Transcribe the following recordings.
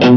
Hey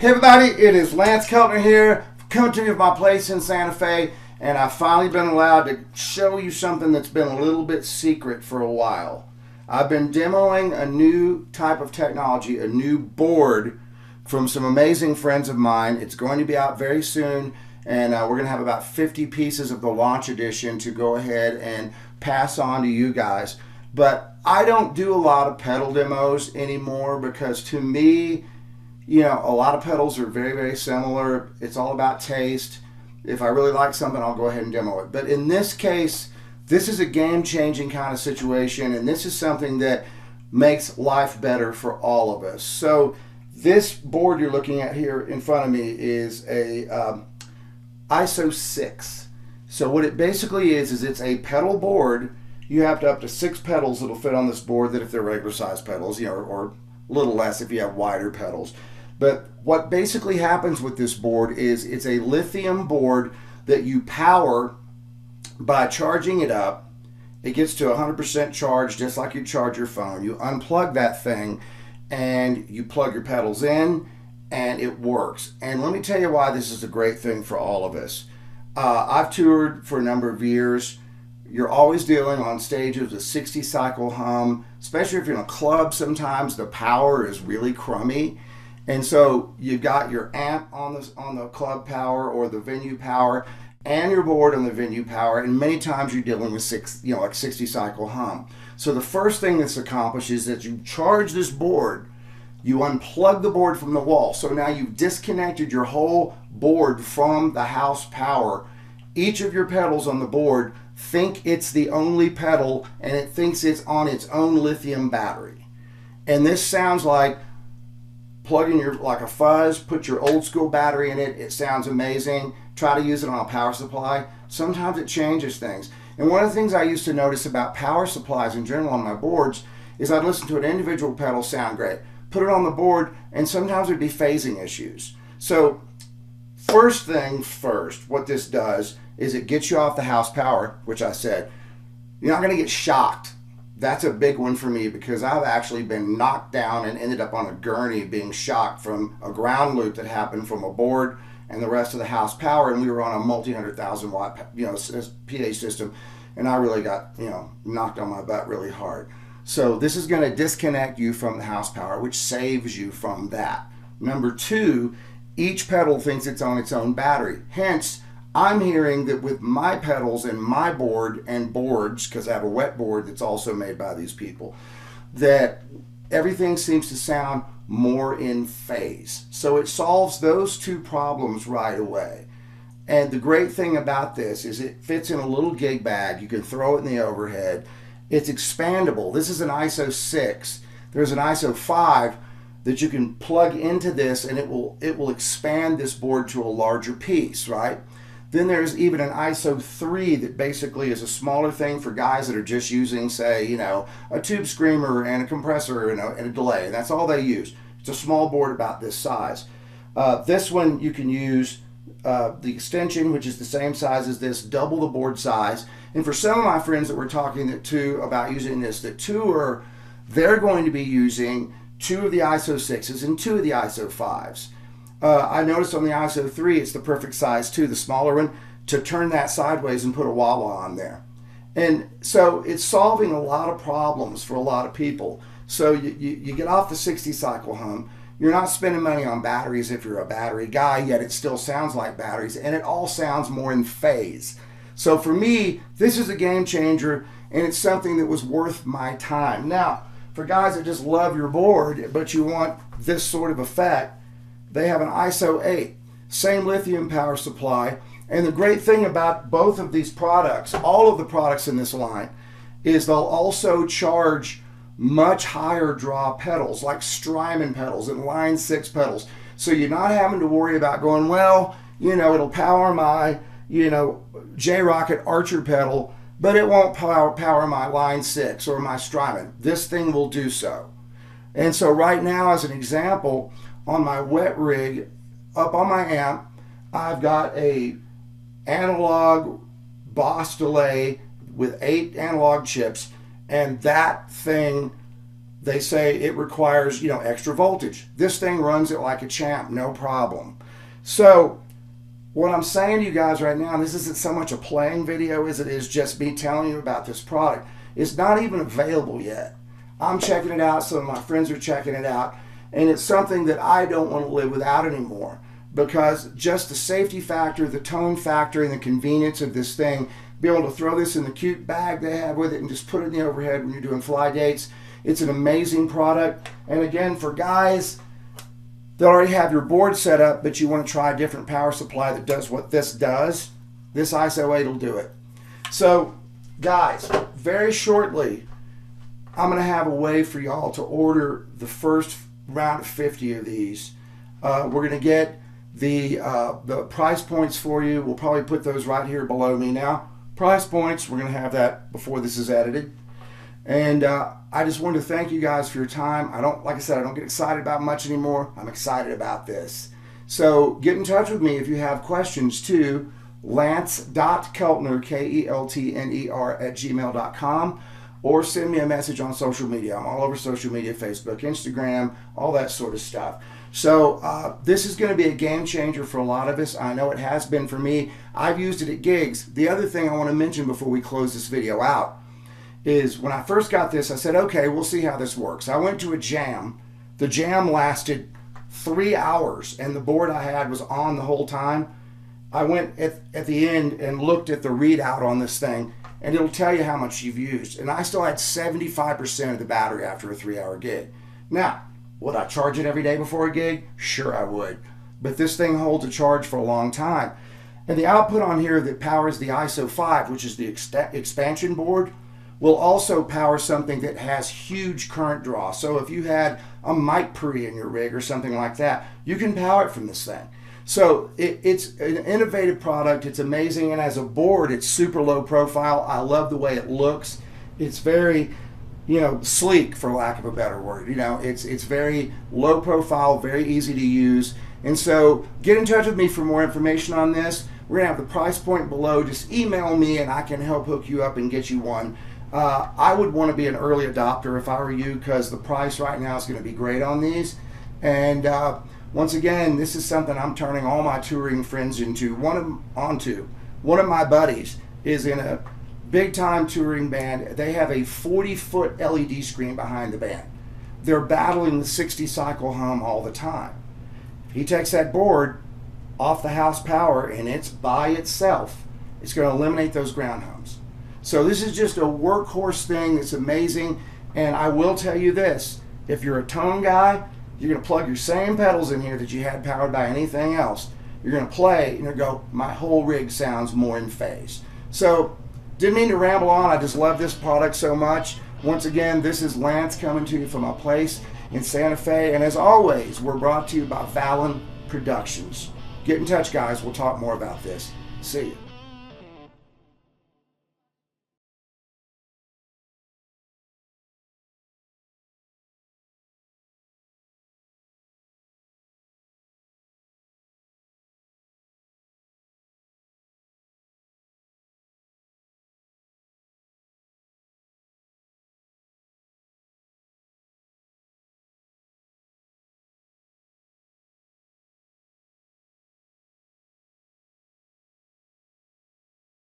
everybody, it is Lance Keltner here, coming to you from my place in Santa Fe, and I've finally been allowed to show you something that's been a little bit secret for a while. I've been demoing a new type of technology, a new board from some amazing friends of mine. It's going to be out very soon, and we're going to have about 50 pieces of the launch edition to go ahead and pass on to you guys. But I don't do a lot of pedal demos anymore because to me, you know, a lot of pedals are very, very similar. It's all about taste. If I really like something, I'll go ahead and demo it. But in this case, this is a game-changing kind of situation, and this is something that makes life better for all of us. So this board you're looking at here in front of me is a ISO 6. So what it basically is it's a pedal board. You have up to 6 pedals that'll fit on this board that if they're regular size pedals, you know, or a little less if you have wider pedals. But what basically happens with this board is it's a lithium board that you power by charging it up. It gets to 100% charge just like you charge your phone. You unplug that thing and you plug your pedals in and it works. And let me tell you why this is a great thing for all of us. I've toured for a number of years. You're always dealing on stages with 60 cycle hum, especially if you're in a club. Sometimes the power is really crummy. And so you've got your amp on the club power or the venue power and your board on the venue power, and many times you're dealing with 60 cycle hum. So the first thing that's accomplished is that you charge this board, you unplug the board from the wall. So now you've disconnected your whole board from the house power. Each of your pedals on the board think it's the only pedal and it thinks it's on its own lithium battery. And this sounds like plugging like a fuzz, put your old school battery in it. It sounds amazing. Try to use it on a power supply. Sometimes it changes things. And one of the things I used to notice about power supplies in general on my boards is I'd listen to an individual pedal sound great, put it on the board, and sometimes there'd be phasing issues. So first thing first, what this does is it gets you off the house power, which I said, you're not going to get shocked. That's a big one for me because I've actually been knocked down and ended up on a gurney being shocked from a ground loop that happened from a board and the rest of the house power, and we were on a multi-100,000 watt, PA system, and I really got, knocked on my butt really hard. So this is going to disconnect you from the house power, which saves you from that. Number 2, each pedal thinks it's on its own battery. Hence, I'm hearing that with my pedals and my board and boards, because I have a wet board that's also made by these people, that everything seems to sound more in phase. So it solves those 2 problems right away. And the great thing about this is it fits in a little gig bag. You can throw it in the overhead. It's expandable. This is an ISO 6. There's an ISO 5 that you can plug into this and it will expand this board to a larger piece, right? Then there's even an ISO 3 that basically is a smaller thing for guys that are just using, say, a tube screamer and a compressor and a delay. And that's all they use. It's a small board about this size. This one you can use the extension, which is the same size as this, double the board size. And for some of my friends that were talking to about using this, they're going to be using 2 of the ISO 6s and 2 of the ISO 5s. I noticed on the ISO 3, it's the perfect size too, the smaller one, to turn that sideways and put a wah wah on there. And so it's solving a lot of problems for a lot of people. So you get off the 60 cycle hum. You're not spending money on batteries if you're a battery guy, yet it still sounds like batteries, and it all sounds more in phase. So for me, this is a game changer, and it's something that was worth my time. Now, for guys that just love your board, but you want this sort of effect, they have an ISO 8, same lithium power supply. And the great thing about both of these products, all of the products in this line, is they'll also charge much higher draw pedals, like Strymon pedals and Line 6 pedals. So you're not having to worry about going, well, it'll power my, J-Rocket Archer pedal, but it won't power my Line 6 or my Strymon. This thing will do so. And so right now, as an example, on my wet rig, up on my amp, I've got a analog Boss delay with 8 analog chips, and that thing, they say it requires, extra voltage. This thing runs it like a champ, no problem. So what I'm saying to you guys right now, and this isn't so much a playing video as it is just me telling you about this product, it's not even available yet. I'm checking it out, some of my friends are checking it out, and it's something that I don't want to live without anymore, because just the safety factor, the tone factor, and the convenience of this thing, be able to throw this in the cute bag they have with it and just put it in the overhead when you're doing fly dates. It's an amazing product. And again, for guys that already have your board set up, but you want to try a different power supply that does what this does, this ISO 8 will do it. So guys, very shortly, I'm going to have a way for y'all to order the first round of 50 of these. We're going to get the price points for you. We'll probably put those right here below me now. Price points, we're going to have that before this is edited. And I just wanted to thank you guys for your time. Like I said, I don't get excited about much anymore. I'm excited about this. So get in touch with me if you have questions to lance.keltner, Keltner, @gmail.com, or send me a message on social media. I'm all over social media, Facebook, Instagram, all that sort of stuff. So this is going to be a game changer for a lot of us. I know it has been for me. I've used it at gigs. The other thing I want to mention before we close this video out is when I first got this, I said, okay, we'll see how this works. I went to a jam. The jam lasted 3 hours, and the board I had was on the whole time. I went at the end and looked at the readout on this thing, and it'll tell you how much you've used. And I still had 75% of the battery after a 3-hour gig. Now, would I charge it every day before a gig? Sure I would. But this thing holds a charge for a long time. And the output on here that powers the ISO 5, which is the expansion board, will also power something that has huge current draw. So if you had a mic pre in your rig or something like that, you can power it from this thing. So it's an innovative product. It's amazing. And as a board, it's super low profile. I love the way it looks. It's very, sleek, for lack of a better word. It's very low profile, very easy to use. And so get in touch with me for more information on this. We're going to have the price point below. Just email me and I can help hook you up and get you one. I would want to be an early adopter if I were you, because the price right now is going to be great on these. And once again, this is something I'm turning all my touring friends onto. One of my buddies is in a big time touring band. They have a 40-foot LED screen behind the band. They're battling the 60 cycle hum all the time. He takes that board off the house power and it's by itself. It's going to eliminate those ground hums. So this is just a workhorse thing that's amazing. And I will tell you this, if you're a tone guy, you're going to plug your same pedals in here that you had powered by anything else. You're going to play and you're going to go, my whole rig sounds more in phase. So didn't mean to ramble on. I just love this product so much. Once again, this is Lance coming to you from my place in Santa Fe. And as always, we're brought to you by Vallon Productions. Get in touch, guys. We'll talk more about this. See you.